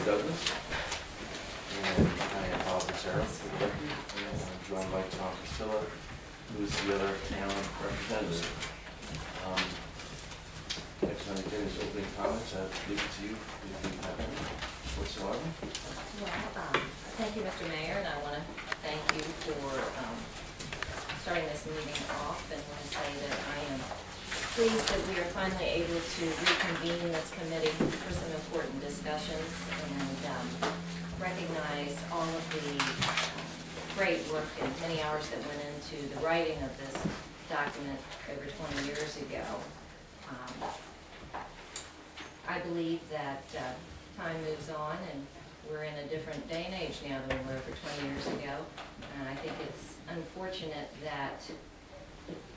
Douglas, and I am Bob Mazzaro for the record, and I'm joined by Tom Priscilla, who is the other town representative. Next on the agenda is opening comments. I'll leave it to you if you have any whatsoever. Well, thank you, Mr. Mayor, and I want to thank you for starting this meeting off, and want to say that I am pleased that we are finally able to reconvene this committee for some important discussions and recognize all of the great work and many hours that went into the writing of this document over 20 years ago. I believe that time moves on, and we're in a different day and age now than we were over 20 years ago. And I think it's unfortunate that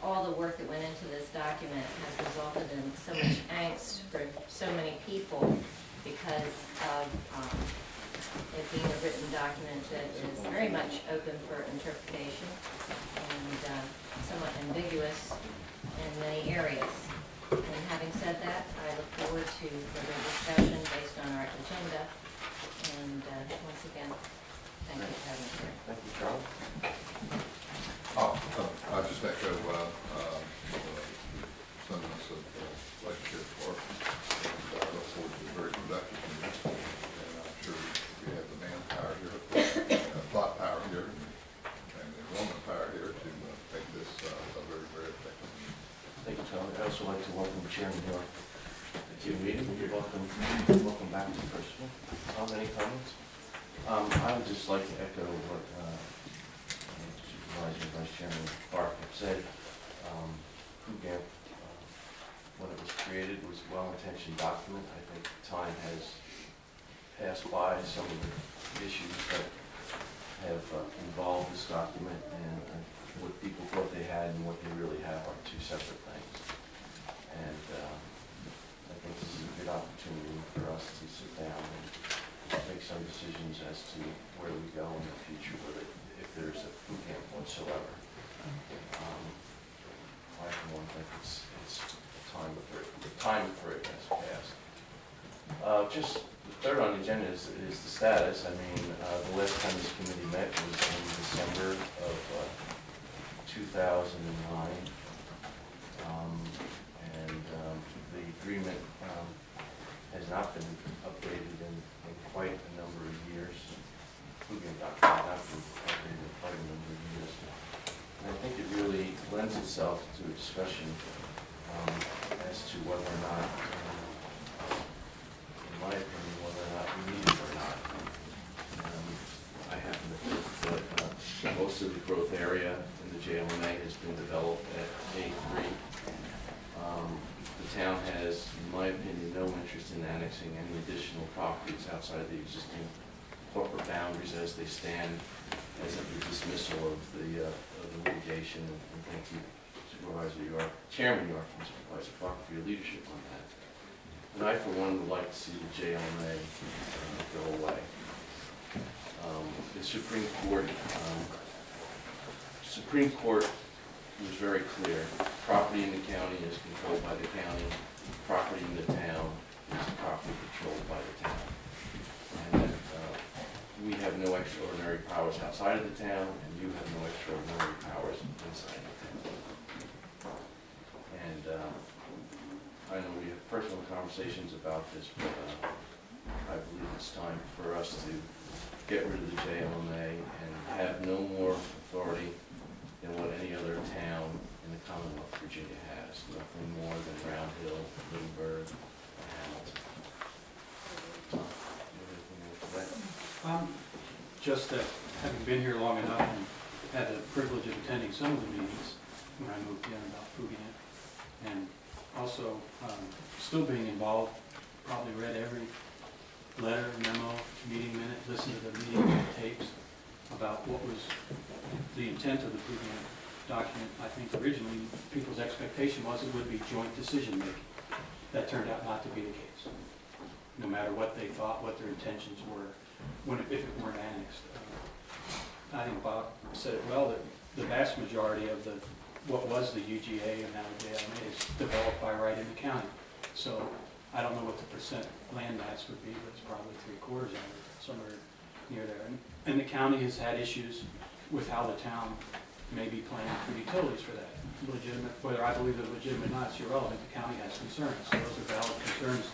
all the work that went into this document has resulted in so much angst for so many people because of it being a written document that is very much open for interpretation and somewhat ambiguous in many areas. And having said that, I look forward to further discussion based on our agenda. And once again, thank you for having me here. Thank you, Charles. I'll just echo sentiments of Vice Chair Clark. I look forward to a very productive meeting, and I'm sure we have the manpower here, thought power here, and the enrollment power here to make this a very, very effective meeting. Thank you, Tom. I'd also like to welcome Chairman Hill to the meeting. You're welcome back to Percival. Tom, any comments? I would just like to echo what Supervisor and Vice Chairman Clark have said. PUGAMP, when it was created, was a well-intentioned document. I think time has passed by some of the issues that have involved this document, and what people thought they had and what they really have are two separate things. And I think this is a good opportunity for us to sit down and make some decisions as to where we go in the future with it, if there's a PUGAMP whatsoever. I, for one, think it's time for it has passed. Just the third on the agenda is the status. I mean, the last time this committee met was in December of 2009, and the agreement has not been updated in quite a number of years. PUGAMP document has not been updated in quite a number of years. And I think it really lends itself to a discussion as to whether or not, in my opinion, whether or not we need it or not. I happen to think that most of the growth area in the JLMA has been developed at A3. The town has, in my opinion, no interest in annexing any additional properties outside of the existing corporate boundaries as they stand, as of the dismissal of the litigation. And thank you, Supervisor York, Chairman York, and Supervisor Clark for your leadership on that. And I, for one, would like to see the JLMA go away. The Supreme Court was very clear. Property in the county is controlled by the county. Property in the town is property controlled by the town. And that we have no extraordinary powers outside of the town, and you have no extraordinary powers inside the town. And I know we have personal conversations about this, but I believe it's time for us to get rid of the JLMA and have no more authority than what any other town in the Commonwealth of Virginia has. Nothing more than Round Hill, Middleburg, and Hamilton. Tom, do you have anything more for that? Just that, having been here long enough and had the privilege of attending some of the meetings when I moved in about PUGAMP, and also still being involved, probably read every letter, memo, meeting minute, listened to the meeting tapes about what was the intent of the PUGAMP document. I think originally people's expectation was it would be joint decision making. That turned out not to be the case. No matter what they thought, what their intentions were, if it weren't annexed. I think Bob said it well, that the vast majority of what was the UGA and now the JLMA is developed by right in the county. So I don't know what the percent land mass would be, but it's probably 3/4 of it, somewhere near there. And the county has had issues with how the town may be planning for utilities for that. Legitimate, whether I believe they're legitimate or not, it's irrelevant. The county has concerns, so those are valid concerns.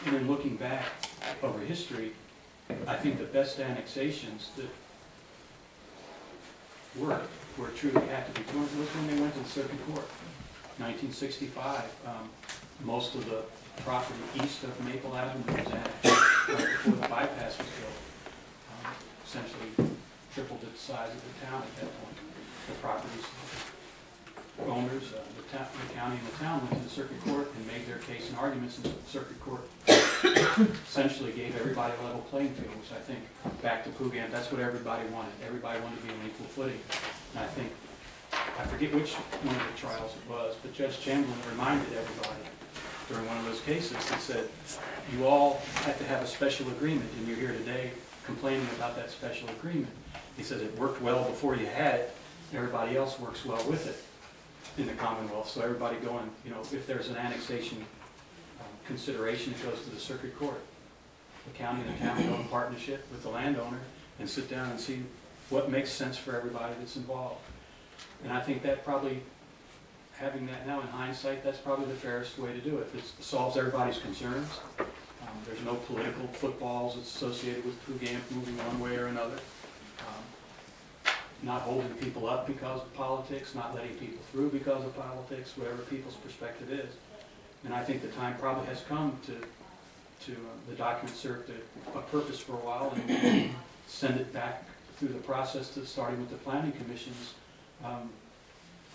And then looking back over history, I think the best annexations that were truly had to be joined was when they went to the circuit court. 1965, most of the property east of Maple Avenue was annexed right before the bypass was built. Essentially tripled the size of the town at that point. The properties owners, the county and the town went to the circuit court and made their case and arguments, and the circuit court essentially gave everybody a level playing field, which I think, back to Pugam, that's what everybody wanted. Everybody wanted to be on equal footing. And I think, I forget which one of the trials it was, but Judge Chamberlain reminded everybody during one of those cases, he said, you all had to have a special agreement, and you're here today complaining about that special agreement. He says it worked well before you had it, everybody else works well with it in the Commonwealth. So everybody going, you know, if there's an annexation consideration, it goes to the circuit court. The county and the town go in partnership with the landowner and sit down and see what makes sense for everybody that's involved. And I think that probably, having that now in hindsight, that's probably the fairest way to do it. It solves everybody's concerns. There's no political footballs associated with Pugam moving one way or another. Not holding people up because of politics, not letting people through because of politics, whatever people's perspective is. And I think the time probably has come to the document serve a purpose for a while and send it back through the process to starting with the planning commissions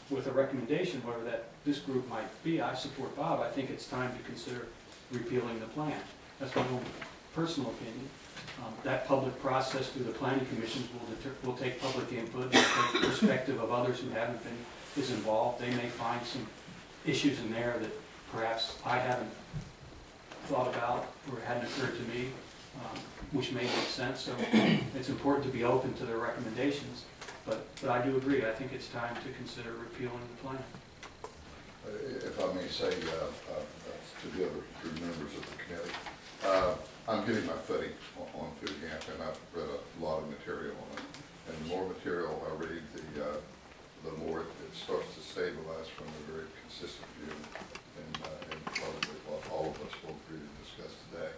with a recommendation, whatever this group might be. I support Bob. I think it's time to consider repealing the plan. That's my own personal opinion. That public process through the planning commissions will take public input, will take the perspective of others who haven't been as involved. They may find some issues in there that perhaps I haven't thought about or hadn't occurred to me, which may make sense. So it's important to be open to their recommendations. But I do agree. I think it's time to consider repealing the plan. If I may say to the other three members of the committee, I'm getting my footing on Pugam, and I've read a lot of material on it. And the more material I read, the more it starts to stabilize from a very consistent view, and probably what all of us will agree to discuss today.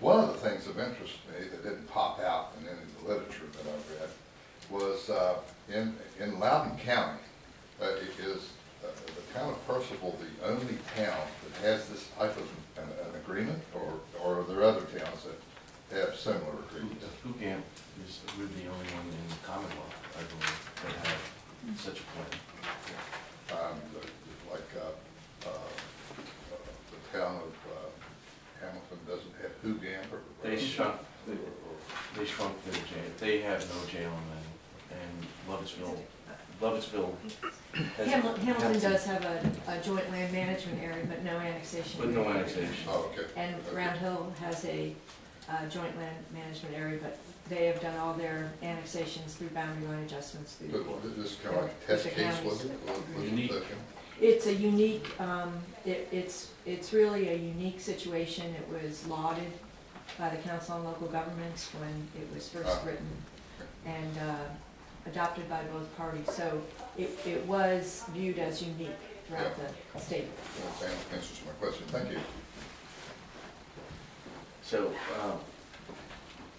One of the things of interest to me that didn't pop out in any of the literature that I read was in Loudoun County, is the town of Purcellville the only town that has this type of an agreement, or are there other towns that have similar agreements? Pugam is we're the only one in the Commonwealth, I believe, that have such a plan. Like the town of Hamilton doesn't have Pugam, or They shrunk their jail. They have no jail and Lovettsville has. Hamilton does have a joint land management area, but no annexation. But no annexation. Oh, okay. And Round Hill has a joint land management area, but they have done all their annexations through boundary line adjustments through the court. But this is kind of like a test With the case, counties. was it? Unique. It's a unique, it's really a unique situation. It was lauded by the Council on Local Governments when it was first written and adopted by both parties. So it was viewed as unique throughout the state. That answers my question. Thank you. So,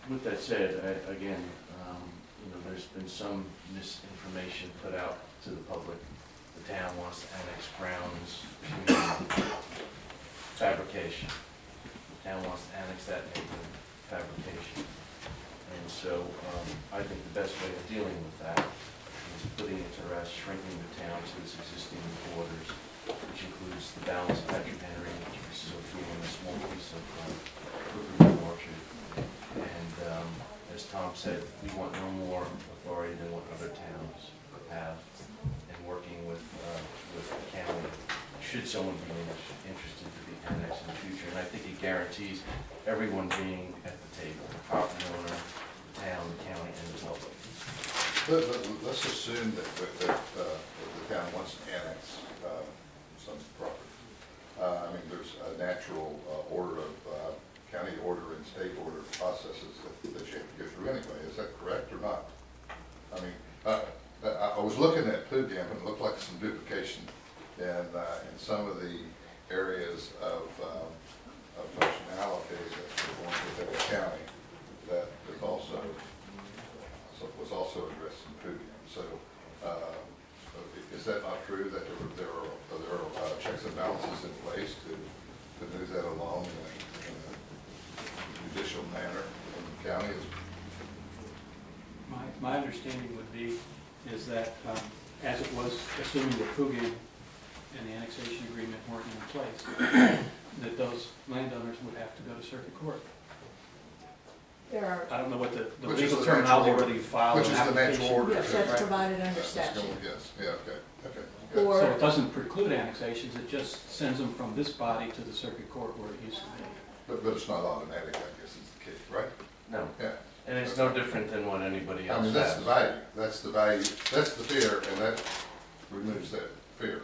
with that said, again, there's been some misinformation put out to the public. The town wants to annex Brown's fabrication. The town wants to annex that neighborhood fabrication. And so, I think the best way of dealing with that is putting it to rest, shrinking the town to its existing borders, which includes the balance of Patrick Henry, which is Sophia, and a small piece of Brooklyn Orchard. And as Tom said, we want no more authority than what other towns have, and working with the county, should someone be interested to be annexed in the future. And I think it guarantees everyone being at the table, the property owner, the town, the county, and the public. Let's assume that the town wants to annex some property. I mean, there's a natural order of county order and state order processes that you have to go through anyway. Is that correct or not? I mean, I was looking at Pugam and it looked like some duplication in some of the areas of functionality that we're going within the county that is also was also addressed in Pugam. So is that not true that there are checks and balances in place to move that along in a judicial manner in the county? My understanding would be is that as it was, assuming the Pugam and the annexation agreement weren't in place, that those landowners would have to go to circuit court. There are, I don't know what the Which is legal the terminology, natural whether you file Which an is the natural application. order. yes, to- that's Right. provided under Yes, statute. yes, yeah, okay, good. Or- So it doesn't preclude annexations, it just sends them from this body to the circuit court where it used to be. But it's not automatic, I guess is the case, right? No, Yeah. and it's no different than what anybody I else mean, that's the has. value, that's the fear, and that removes that fear.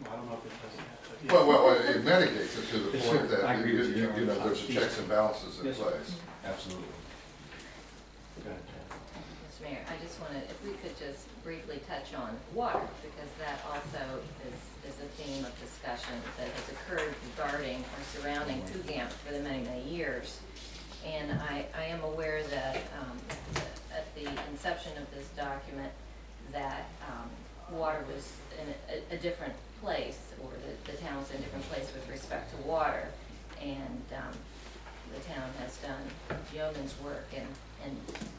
Well, I don't know if it does that, but yeah. Well, it mitigates it to the Yes, point sir. I that, agree with you. you know, there's checks and balances in Yes, sir. place. Absolutely. Go ahead, Jen. Mr. Mayor, I just wanted, if we could just briefly touch on water, because that also is a theme of discussion that has occurred regarding or surrounding Pugam for the many, many years. And I am aware that at the inception of this document, that water was in a different place, or the town was in a different place with respect to water. And the town has done yeoman's work in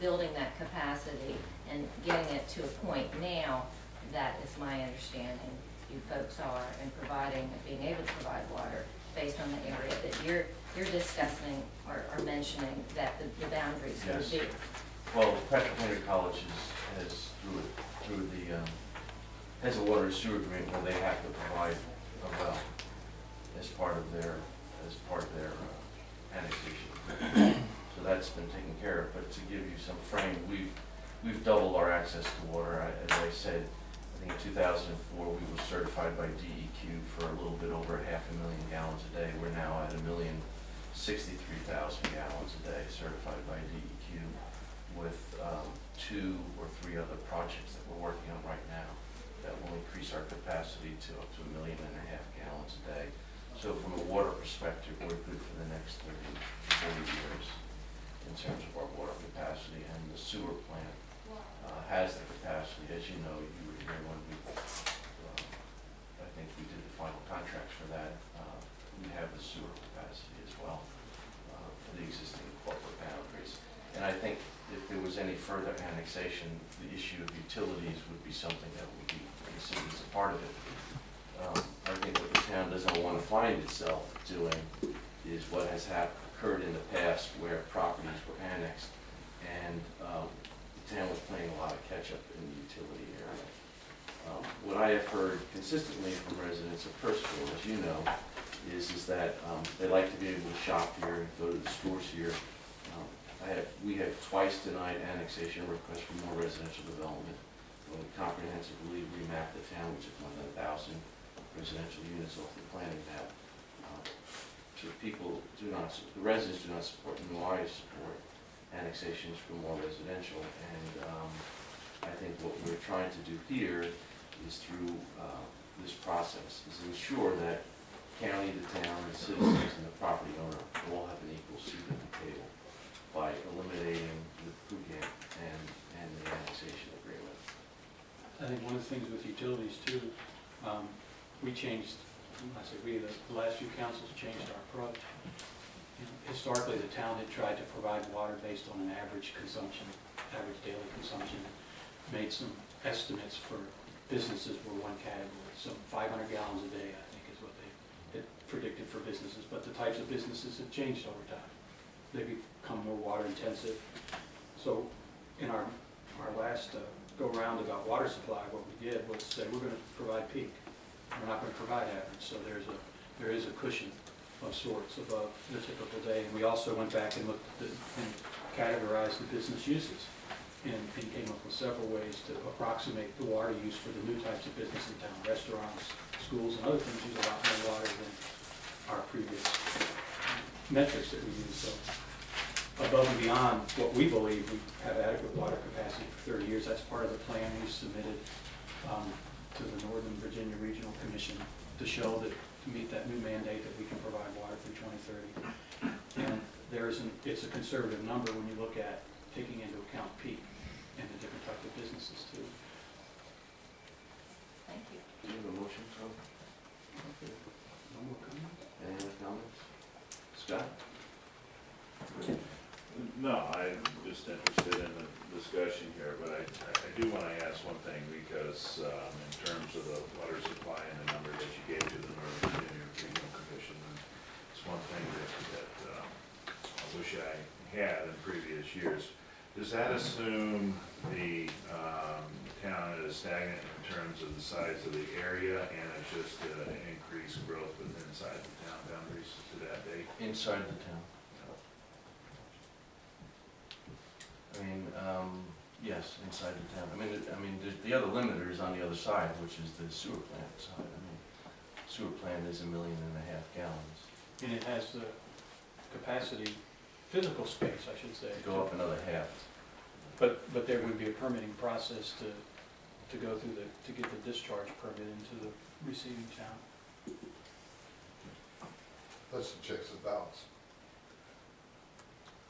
building that capacity and getting it to a point now that is my understanding you folks are in providing, being able to provide water based on the area that you're discussing or mentioning that the boundaries would Yes. be. Well, Patrick Henry College has has a water and sewer agreement where they have to provide a well as part of their annexation. So that's been taken care of. But to give you some frame, we've doubled our access to water. As I said, I think in 2004 we were certified by DEQ for a little bit over 500,000 gallons a day. We're now at 1,063,000 gallons a day certified by DEQ, with 2 or 3 other projects that we're working on right now that will increase our capacity to up to 1.5 million gallons a day. So from a water perspective, we're good for the next 30, 40 years in terms of our water capacity. And the sewer plant has the capacity. As you know, you were here when I think we did the final contracts for that. We have the sewer capacity as well for the existing corporate boundaries. And I think if there was any further annexation, the issue of utilities would be something that would be considered as a part of it. I think what the town doesn't want to find itself doing is what has occurred in the past where properties were annexed and the town was playing a lot of catch-up in the utility area. What I have heard consistently from residents of Percival, as you know, is that they like to be able to shop here and go to the stores here. We have twice denied annexation requests for more residential development. When we comprehensively remapped the town, we took more than 1,000 residential units off the planning map. So people do not, the residents do not support, nor I support annexations for more residential. And I think what we're trying to do here is through this process is ensure that county, the town, the citizens, and the property owner all have an equal seat at the table by eliminating the Pugam and the annexation agreement. I think one of the things with utilities too, we changed, I say we, the last few councils changed our approach. You know, historically, the town had tried to provide water based on an average consumption, average daily consumption, made some estimates for businesses were one category, so 500 gallons a day, I think is what they had predicted for businesses, but the types of businesses have changed over time. They become more water intensive. So in our last go-round about water supply, what we did was say we're going to provide peak. We're not going to provide average. So there is a cushion of sorts above the typical day. And we also went back and looked at and categorized the business uses and came up with several ways to approximate the water use for the new types of business in town: restaurants, schools and other things use a lot more water than our previous metrics that we use. So above and beyond what we believe we have adequate water capacity for 30 years, that's part of the plan we submitted to the Northern Virginia Regional Commission to show that, to meet that new mandate that we can provide water through 2030. And it's a conservative number when you look at taking into account peak and the different types of businesses too. Thank you. Do you have a motion, Tom? Okay. No more comments? Any other comments? Scott? No, I'm just interested in the discussion here, but I do want to ask one thing, because in terms of the water supply and the number that you gave to the Northern Virginia Regional Commission, it's one thing that I wish I had in previous years. Does that assume the town is stagnant in terms of the size of the area, and it's just increased growth within inside the town boundaries to that date? Inside the town. I mean, yes, inside the town. I mean, the other limiter is on the other side, which is the sewer plant side. I mean, sewer plant is 1.5 million gallons. And it has the capacity, physical space, I should say. To go up another half. But there would be a permitting process to go through to get the discharge permit into the receiving town. That's the checks and balance.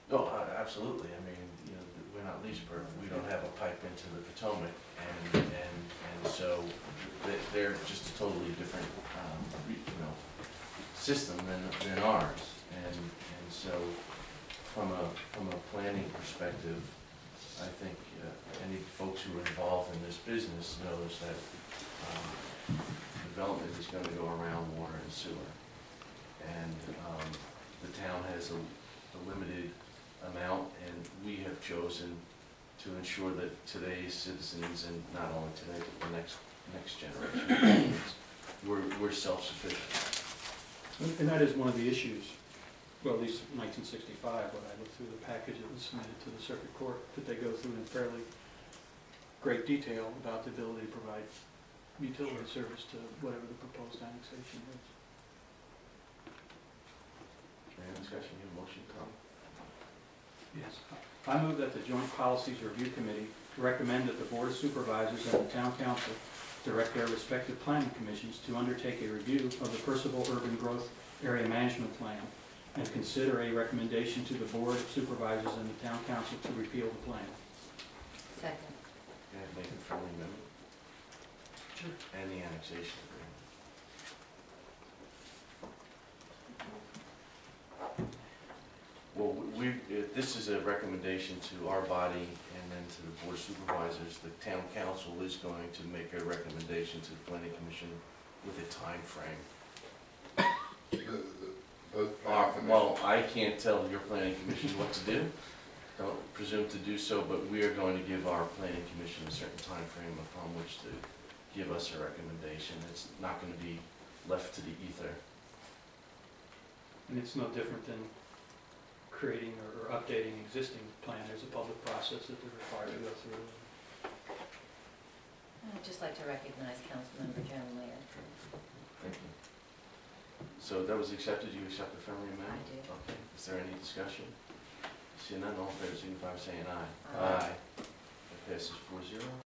No, absolutely. I mean, you know, we're not Leesburg. We don't have a pipe into the Potomac, and so they're just a totally different, you know, system than ours. And so, from a planning perspective, I think any folks who are involved in this business knows that development is going to go around water and sewer, and the town has a limited amount, and we have chosen to ensure that today's citizens, and not only today, but the next generation, we're self-sufficient. And that is one of the issues, well, at least 1965, when I looked through the package that was submitted to the circuit court, that they go through in fairly great detail about the ability to provide utility service to whatever the proposed annexation is. Any discussion, you have a motion, Tom? Yes. I move that the Joint Policies Review Committee recommend that the Board of Supervisors and the Town Council direct their respective planning commissions to undertake a review of the Percival Urban Growth Area Management Plan and consider a recommendation to the Board of Supervisors and the Town Council to repeal the plan. Second. Can I make a friendly amendment? Sure. And the annexation agreement. Well, this is a recommendation to our body and then to the Board of Supervisors. The Town Council is going to make a recommendation to the Planning Commission with a time frame. Both planning commissions. Well, I can't tell your Planning Commission what to do. Don't presume to do so, but we are going to give our Planning Commission a certain time frame upon which to give us a recommendation. It's not going to be left to the ether. And it's no different than creating or updating existing plan. There's a public process that they're required to go through. I'd just like to recognize Councilmember Joan Laird. Thank you. So that was accepted. You accept the friendly amendment? I do. Okay. Is there any discussion? Seeing none, all in favor, signify by saying aye. Aye. It passes 4-0.